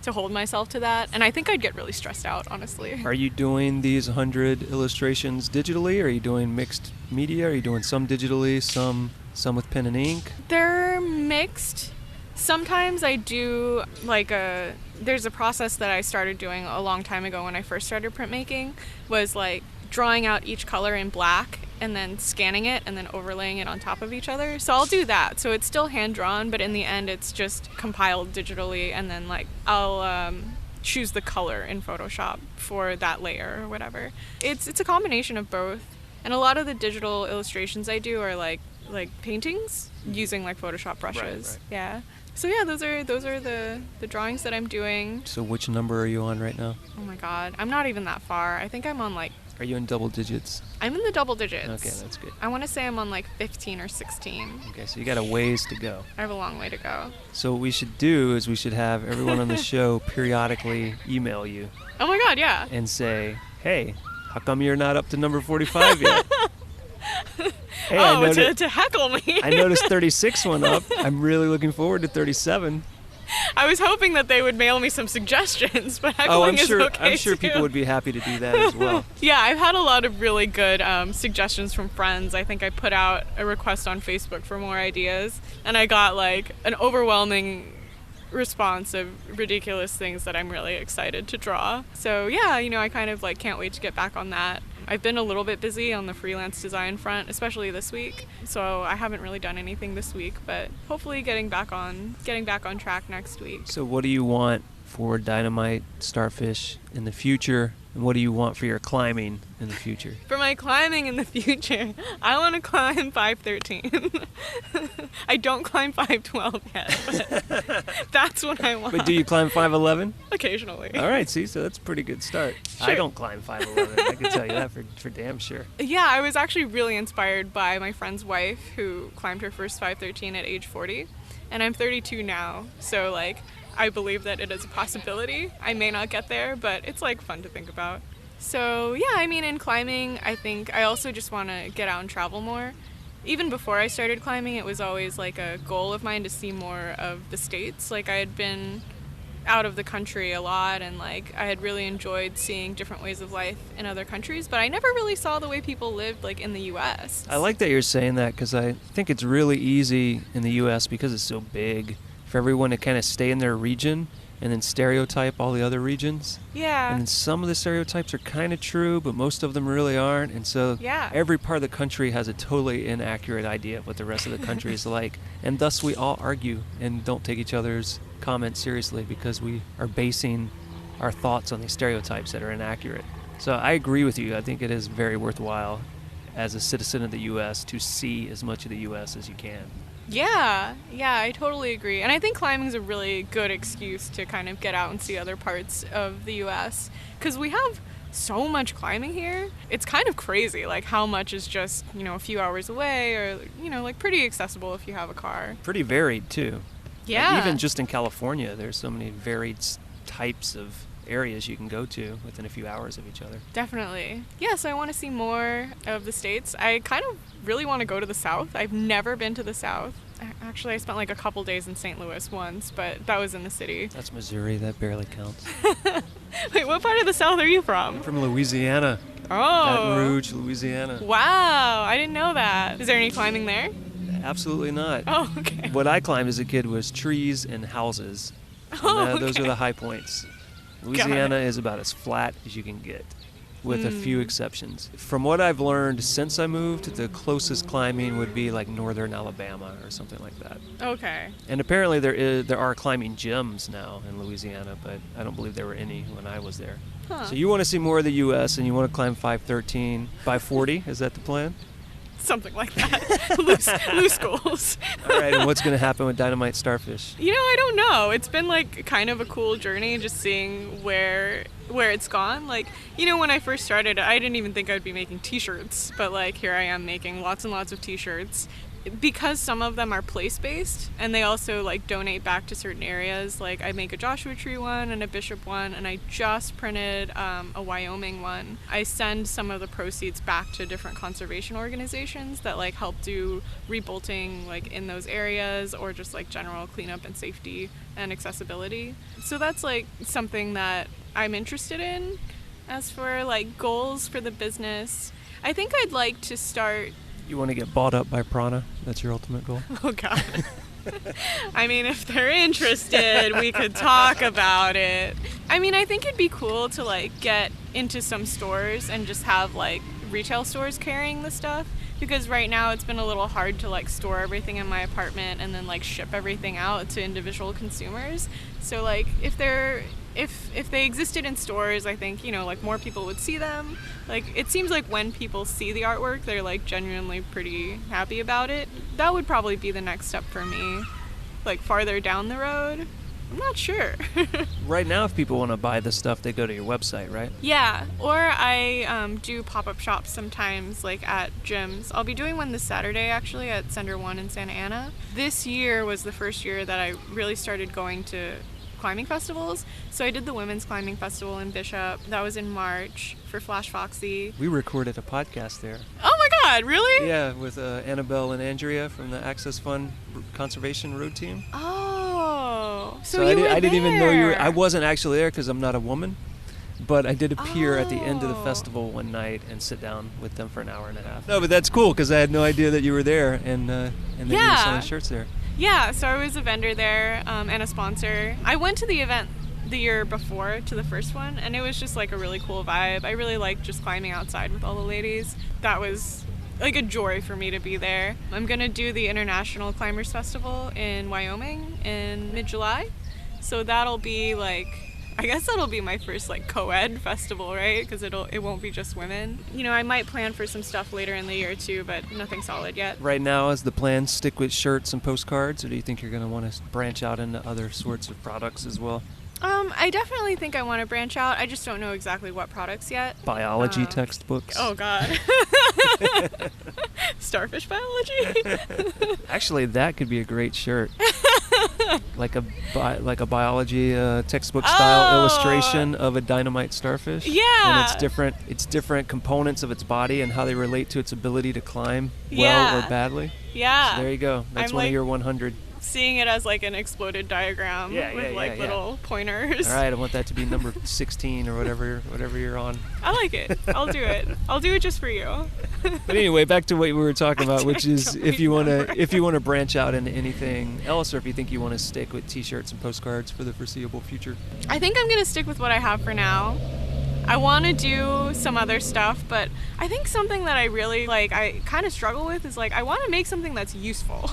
hold myself to that, and I think I'd get really stressed out, honestly. Are you doing these 100 illustrations digitally? Are you doing mixed media? Are you doing some digitally, some with pen and ink? They're mixed. Sometimes I do there's a process that I started doing a long time ago when I first started printmaking, was like drawing out each color in black and then scanning it and then overlaying it on top of each other. So I'll do that. So it's still hand-drawn, but in the end it's just compiled digitally, and then like I'll choose the color in Photoshop for that layer or whatever. It's a combination of both. And a lot of the digital illustrations I do are like paintings using like Photoshop brushes. Right. Yeah. So yeah, those are the drawings that I'm doing. So which number are you on right now? Oh my god, I'm not even that far. I think I'm on like... Are you in double digits? I'm in the double digits. Okay, that's good. I want to say I'm on like 15 or 16. Okay, so you got a ways to go. I have a long way to go. So what we should do is we should have everyone on the show periodically email you. Oh my god, yeah. And say, hey, how come you're not up to number 45 yet? Hey, to heckle me. I noticed 36 went up. I'm really looking forward to 37. I was hoping that they would mail me some suggestions, but heckling is okay I'm sure too. People would be happy to do that as well. Yeah, I've had a lot of really good suggestions from friends. I think I put out a request on Facebook for more ideas, and I got like an overwhelming response of ridiculous things that I'm really excited to draw. So yeah, I kind of like can't wait to get back on that. I've been a little bit busy on the freelance design front, especially this week. So I haven't really done anything this week, but hopefully getting back on track next week. So what do you want for Dynamite Starfish in the future? And what do you want for your climbing in the future? For my climbing in the future, I want to climb 513. I don't climb 512 yet, but that's what I want. But do you climb 511? Occasionally. All right, see, so that's a pretty good start. Sure. I don't climb 511. I can tell you that for damn sure. Yeah, I was actually really inspired by my friend's wife who climbed her first 513 at age 40, and I'm 32 now, so like I believe that it is a possibility. I may not get there, but it's like fun to think about. So yeah, I mean, in climbing, I think I also just want to get out and travel more. Even before I started climbing, it was always like a goal of mine to see more of the States. Like I had been out of the country a lot, and like I had really enjoyed seeing different ways of life in other countries, but I never really saw the way people lived like in the US. I like that you're saying that, because I think it's really easy in the US, because it's so big, for everyone to kind of stay in their region and then stereotype all the other regions. Yeah. And some of the stereotypes are kind of true, but most of them really aren't. And so every part of the country has a totally inaccurate idea of what the rest of the country is like. And thus we all argue and don't take each other's comments seriously, because we are basing our thoughts on these stereotypes that are inaccurate. So I agree with you. I think it is very worthwhile as a citizen of the U.S. to see as much of the U.S. as you can. Yeah, I totally agree. And I think climbing is a really good excuse to kind of get out and see other parts of the U.S. because we have so much climbing here. It's kind of crazy, like how much is just, a few hours away, or, like pretty accessible if you have a car. Pretty varied, too. Yeah. Like even just in California, there's so many varied types of areas you can go to within a few hours of each other. Definitely. Yeah, so I want to see more of the States. I kind of really want to go to the South. I've never been to the South. Actually, I spent like a couple days in St. Louis once, but that was in the city. That's Missouri. That barely counts. Wait, what part of the South are you from? I'm from Louisiana. Oh. Baton Rouge, Louisiana. Wow, I didn't know that. Is there any climbing there? Absolutely not. Oh, okay. What I climbed as a kid was trees and houses. And, those are the high points. Louisiana is about as flat as you can get, with a few exceptions. From what I've learned since I moved, the closest climbing would be like northern Alabama or something like that. Okay. And apparently there are climbing gyms now in Louisiana, but I don't believe there were any when I was there. Huh. So you want to see more of the U.S. and you want to climb 513 by 40? Is that the plan? Something like that. loose goals. All right, and what's going to happen with Dynamite Starfish? I don't know. It's been like kind of a cool journey just seeing where it's gone. Like, when I first started, I didn't even think I would be making t-shirts, but like here I am making lots and lots of t-shirts. Because some of them are place-based, and they also like donate back to certain areas. Like I make a Joshua Tree one and a Bishop one, and I just printed a Wyoming one. I send some of the proceeds back to different conservation organizations that like help do rebolting like in those areas, or just like general cleanup and safety and accessibility. So that's like something that I'm interested in. As for like goals for the business, I think I'd like to start. You want to get bought up by Prana? That's your ultimate goal? Oh, God. I mean, if they're interested, we could talk about it. I mean, I think it'd be cool to, like, get into some stores and just have, like, retail stores carrying the stuff. Because right now it's been a little hard to, like, store everything in my apartment and then, like, ship everything out to individual consumers. So, like, if they existed in stores, I think, like, more people would see them. Like, it seems like when people see the artwork, they're, like, genuinely pretty happy about it. That would probably be the next step for me, like, farther down the road. I'm not sure. Right now, if people want to buy the stuff, they go to your website, right? Yeah, or I do pop-up shops sometimes, like, at gyms. I'll be doing one this Saturday, actually, at Center 1 in Santa Ana. This year was the first year that I really started going to climbing festivals. So I did the Women's Climbing Festival in Bishop. That was in March for Flash Foxy. We recorded a podcast there. Oh my God, really? Yeah, with Annabelle and Andrea from the Access Fund Conservation Road Team. Oh, so I you were I didn't even know you were. there. I wasn't actually there because I'm not a woman, but I did appear at the end of the festival one night and sit down with them for an hour and a half. No, but that's cool because I had no idea that you were there and that you were selling shirts there. Yeah, so I was a vendor there and a sponsor. I went to the event the year before, to the first one, and it was just like a really cool vibe. I really liked just climbing outside with all the ladies. That was like a joy for me to be there. I'm gonna do the International Climbers Festival in Wyoming in mid-July. So that'll be like, I guess that'll be my first like co-ed festival, right? Because it won't be just women. I might plan for some stuff later in the year too, but nothing solid yet. Right now, is the plan stick with shirts and postcards, or do you think you're going to want to branch out into other sorts of products as well? I definitely think I want to branch out. I just don't know exactly what products yet. Biology textbooks. Oh, God. Starfish biology? Actually, that could be a great shirt. like a biology textbook style illustration of a dynamite starfish. Yeah. And it's different components of its body and how they relate to its ability to climb well or badly. Yeah. So there you go. That's one of your 100. Seeing it as like an exploded diagram with little pointers. All right, I want that to be number 16 or whatever you're on. I like it. I'll do it. I'll do it just for you. But anyway, back to what we were talking about, which is if you want to branch out into anything else, or if you think you want to stick with t-shirts and postcards for the foreseeable future. I think I'm going to stick with what I have for now. I want to do some other stuff, but I think something that I really I kind of struggle with is I want to make something that's useful.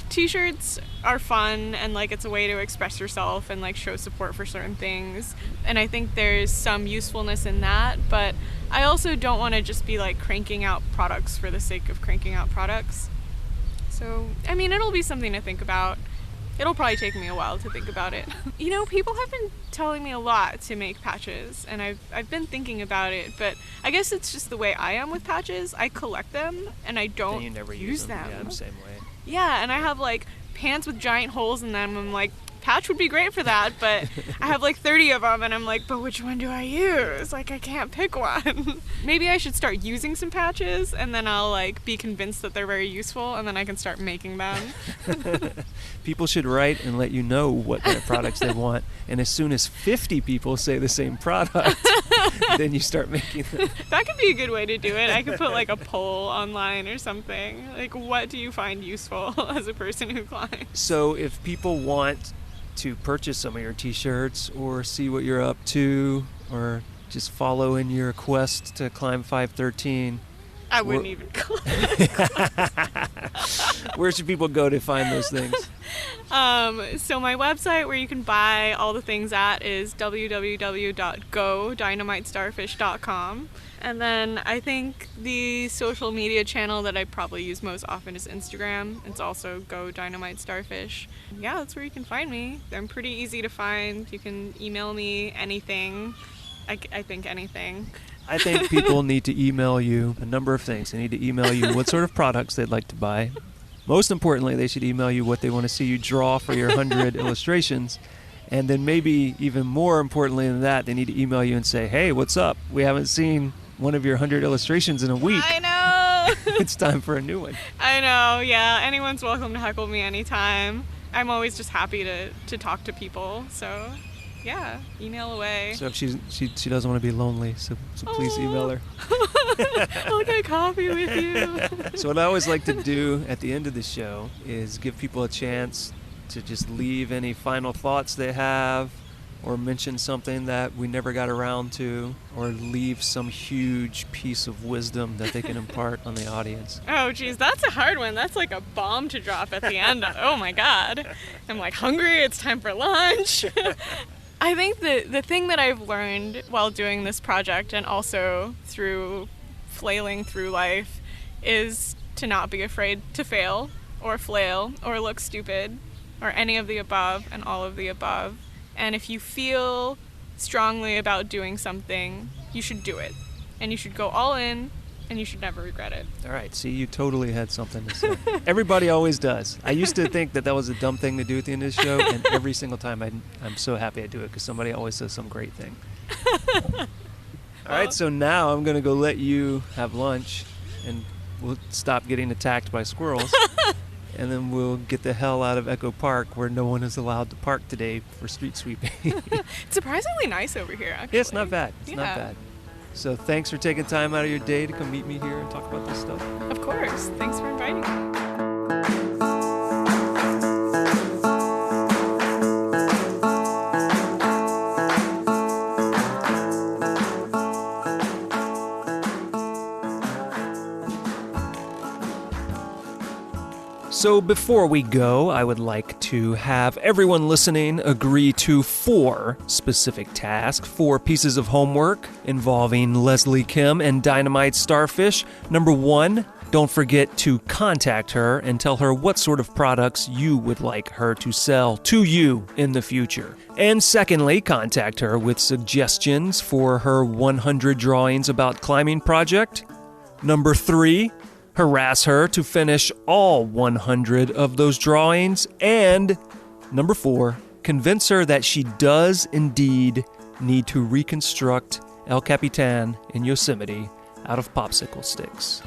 T-shirts are fun and it's a way to express yourself and show support for certain things, and I think there's some usefulness in that, but I also don't want to just be cranking out products for the sake of cranking out products. So I mean, it'll be something to think about. It'll probably take me a while to think about it. People have been telling me a lot to make patches, and I've been thinking about it, but I guess it's just the way I am with patches. I collect them and I don't you never use them. Yeah, I'm the same way. Yeah, and I have pants with giant holes in them. I'm patch would be great for that, but I have 30 of them, and I'm but which one do I use? I can't pick one. Maybe I should start using some patches, and then I'll be convinced that they're very useful, and then I can start making them. People should write and let you know what kind of products they want, and as soon as 50 people say the same product, then you start making them. That could be a good way to do it. I could put a poll online or something. What do you find useful as a person who climbs? So if people want to purchase some of your t-shirts or see what you're up to or just follow in your quest to climb 513, I wouldn't even climb. Where should people go to find those things? So my website where you can buy all the things at is www.godynamitestarfish.com. And then I think the social media channel that I probably use most often is Instagram. It's also Go Dynamite Starfish. Yeah, that's where you can find me. I'm pretty easy to find. You can email me anything. I think anything. I think people need to email you a number of things. They need to email you what sort of products they'd like to buy. Most importantly, they should email you what they want to see you draw for your 100 illustrations. And then maybe even more importantly than that, they need to email you and say, hey, what's up? We haven't seen one of your 100 illustrations in a week. I know. It's time for a new one. I know, yeah. Anyone's welcome to heckle me anytime. I'm always just happy to talk to people. So, yeah, email away. So if she doesn't want to be lonely, so please email her. I'll get coffee with you. So what I always like to do at the end of the show is give people a chance to just leave any final thoughts they have, or mention something that we never got around to, or leave some huge piece of wisdom that they can impart on the audience. Oh, geez, that's a hard one. That's like a bomb to drop at the end. Oh, my God. I'm like hungry. It's time for lunch. I think the thing that I've learned while doing this project, and also through flailing through life, is to not be afraid to fail or flail or look stupid or any of the above and all of the above. And if you feel strongly about doing something, you should do it. And you should go all in, and you should never regret it. All right, see, you totally had something to say. Everybody always does. I used to think that was a dumb thing to do at the end of the show, and every single time I'm so happy I do it because somebody always says some great thing. All right, so now I'm going to go let you have lunch, and we'll stop getting attacked by squirrels. And then we'll get the hell out of Echo Park, where no one is allowed to park today for street sweeping. It's surprisingly nice over here, actually. Yeah, it's not bad. It's not bad. So thanks for taking time out of your day to come meet me here and talk about this stuff. Of course. Thanks for inviting me. So before we go, I would like to have everyone listening agree to 4 specific tasks, 4 pieces of homework involving Leslie Kim and Dynamite Starfish. Number 1, don't forget to contact her and tell her what sort of products you would like her to sell to you in the future. And secondly, contact her with suggestions for her 100 drawings about climbing project. Number 3, harass her to finish all 100 of those drawings. And number 4, convince her that she does indeed need to reconstruct El Capitan in Yosemite out of popsicle sticks.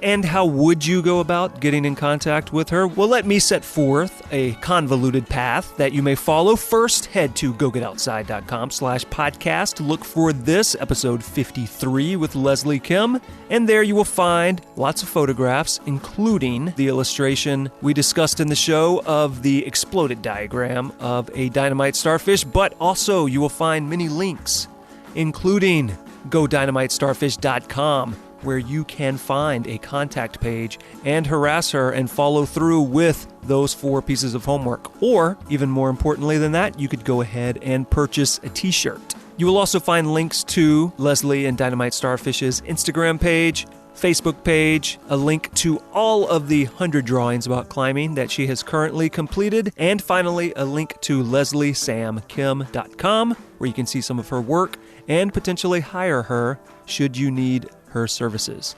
And how would you go about getting in contact with her? Well, let me set forth a convoluted path that you may follow. First, head to gogetoutside.com/podcast to look for this episode 53 with Leslie Kim. And there you will find lots of photographs, including the illustration we discussed in the show of the exploded diagram of a dynamite starfish. But also you will find many links, including GoDynamiteStarfish.com, where you can find a contact page and harass her and follow through with those 4 pieces of homework. Or, even more importantly than that, you could go ahead and purchase a t-shirt. You will also find links to Leslie and Dynamite Starfish's Instagram page, Facebook page, a link to all of the 100 drawings about climbing that she has currently completed, and finally a link to lesliesamkim.com, where you can see some of her work and potentially hire her should you need her services.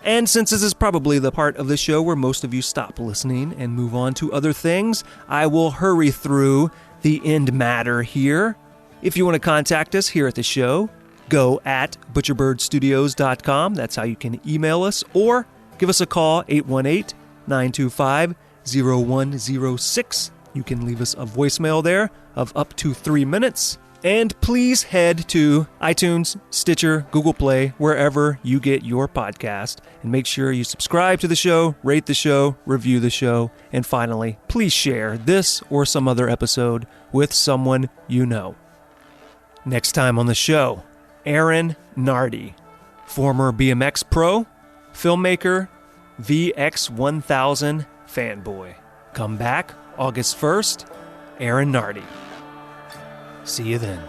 And since this is probably the part of the show where most of you stop listening and move on to other things, I will hurry through the end matter here. If you want to contact us here at the show, go at butcherbirdstudios.com. That's how you can email us, or give us a call, 818-925-0106. You can leave us a voicemail there of up to 3 minutes. And please head to iTunes, Stitcher, Google Play, wherever you get your podcast. And make sure you subscribe to the show, rate the show, review the show. And finally, please share this or some other episode with someone you know. Next time on the show, Aaron Nardi, former BMX pro, filmmaker, VX1000 fanboy. Come back August 1st, Aaron Nardi. See you then.